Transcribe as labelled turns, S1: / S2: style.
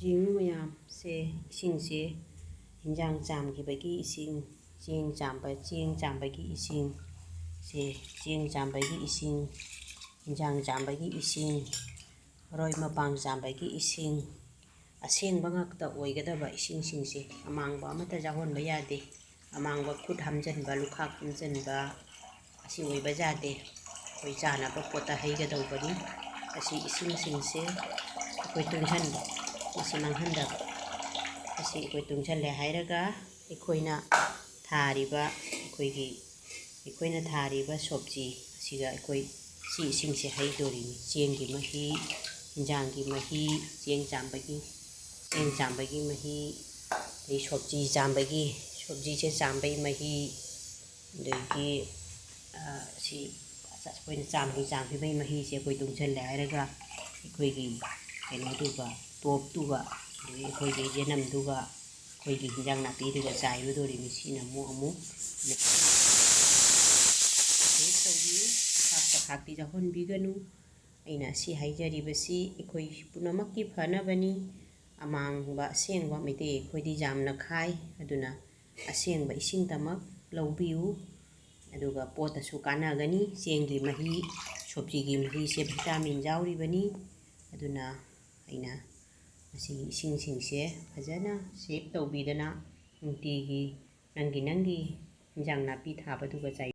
S1: ꯌꯦꯡꯉꯨ ꯃꯌꯥꯝ ꯁꯦ ꯏꯁꯤꯡꯁꯦ ꯏꯟꯖꯥꯡ ꯆꯥꯝꯈꯤꯕꯒꯤ ꯏꯁꯤꯡ ꯆꯦꯡ ꯆꯥꯝꯕꯒꯤ ꯏꯁꯤꯡ ꯁꯦ ꯆꯦꯡ ꯆꯥꯝꯕꯒꯤ ꯏꯁꯤꯡ ꯏꯟꯖꯥꯡ ꯆꯥꯝꯕꯒꯤ ꯏꯁꯤꯡ ꯃꯔꯣꯏ ꯃꯄꯥꯡ ꯆꯥꯝꯕꯒꯤ ꯏꯁꯤꯡ ꯑꯁꯦꯡꯕ ꯉꯥꯛꯇ ꯑꯣꯏꯒꯗꯕ ꯏꯁꯤꯡꯁꯤꯡꯁꯦ ꯑꯃꯥꯡꯕ ꯑꯃꯠꯇ ꯌꯥꯎꯍꯟꯕ ꯌꯥꯗꯦ ꯑꯃꯥꯡꯕ ꯈꯨꯠ ꯍꯥꯝꯖꯟꯕ ꯂꯨꯈꯥꯛ ꯍꯥꯝꯖꯟꯕ ꯑꯁꯤ ꯑꯣꯏꯕ ꯌꯥꯗꯦ ꯑꯩꯈꯣꯏ ꯆꯥꯅꯕ ꯄꯣꯠꯇ ꯍꯩꯒꯗꯧꯕꯅꯤ ꯑꯁꯤ ꯏꯁꯤꯡꯁꯤꯡꯁꯦ ꯑꯩꯈꯣꯏ ꯇꯨꯡꯁꯟꯕ ꯃꯁꯤ ꯃꯥꯡꯍꯟꯗꯕ ꯑꯁꯤ ꯑꯩꯈꯣꯏ ꯇꯨꯡꯁꯜꯂꯦ ꯍꯥꯏꯔꯒ ꯑꯩꯈꯣꯏꯅ ꯊꯥꯔꯤꯕ ꯁꯣꯕꯖꯤ ꯑꯁꯤꯒ ꯑꯩꯈꯣꯏ ꯁꯤ ꯏꯁꯤꯡꯁꯦ ꯍꯩꯗꯣꯔꯤꯅꯤ ꯆꯦꯡꯒꯤ ꯃꯍꯤ ꯏꯟꯖꯥꯡꯒꯤ ꯃꯍꯤ ꯆꯦꯡ ꯆꯥꯝꯕꯒꯤ ꯃꯍꯤ ꯑꯗꯩ ꯁꯣꯕꯖꯤꯁꯦ ꯆꯥꯝꯕꯒꯤ ꯃꯍꯤ ꯑꯗꯒꯤ ꯁꯤ ꯑꯩꯈꯣꯏꯅ ꯆꯥꯝꯈꯤꯕꯒꯤ ꯃꯍꯤꯁꯦ ꯑꯩꯈꯣꯏ ꯇꯨꯡꯁꯜꯂꯦ ꯍꯥꯏꯔꯒ ꯑꯩꯈꯣꯏꯒꯤ ꯀꯩꯅꯣꯗꯨꯒ ꯇꯣꯞꯇꯨꯒ ꯑꯗꯒꯤ ꯑꯩꯈꯣꯏꯒꯤ ꯌꯦꯅꯝꯗꯨꯒ ꯑꯩꯈꯣꯏꯒꯤ ꯍꯤꯟꯖꯥꯡ ꯅꯥꯄꯤꯗꯨꯒ ꯆꯥꯏꯒꯗꯣꯔꯤꯅꯤ ꯁꯤꯅ ꯑꯃꯨꯛ ꯇꯧꯕꯤꯌꯨ ꯊꯥꯛꯇꯤ ꯌꯥꯎꯍꯟꯕꯤꯒꯅꯨ ꯑꯩꯅ ꯑꯁꯤ ꯍꯥꯏꯖꯔꯤꯕꯁꯤ ꯑꯩꯈꯣꯏ ꯄꯨꯝꯅꯃꯛꯀꯤ ꯐꯅꯕꯅꯤ ꯑꯃꯥꯡꯕ ꯑꯁꯦꯡꯕ ꯃꯩꯇꯩ ꯑꯩꯈꯣꯏꯗꯤ ꯌꯥꯝꯅ ꯈꯥꯏ ꯑꯗꯨꯅ ꯑꯁꯦꯡꯕ ꯏꯁꯤꯡꯗꯃꯛ ꯂꯧꯕꯤꯌꯨ ꯑꯗꯨꯒ ꯄꯣꯠꯇꯁꯨ ꯀꯥꯟꯅꯒꯅꯤ ꯆꯦꯡꯒꯤ ꯃꯍꯤ ꯁꯣꯕꯖꯤꯒꯤ ꯃꯍꯤꯁꯦ ꯚꯤꯇꯥꯃꯤꯟ ꯌꯥꯎꯔꯤꯕꯅꯤ ꯑꯗꯨꯅ ꯑꯩꯅ ꯃꯁꯤꯒꯤ ꯏꯁꯤꯡꯁꯤꯡꯁꯦ ꯐꯖꯅ ꯁꯦꯞ ꯇꯧꯕꯤꯗꯅ ꯅꯨꯡꯇꯤꯒꯤ ꯅꯪꯒꯤ ꯏꯟꯖꯥꯡ ꯅꯥꯄꯤ ꯊꯥꯕꯗꯨꯒ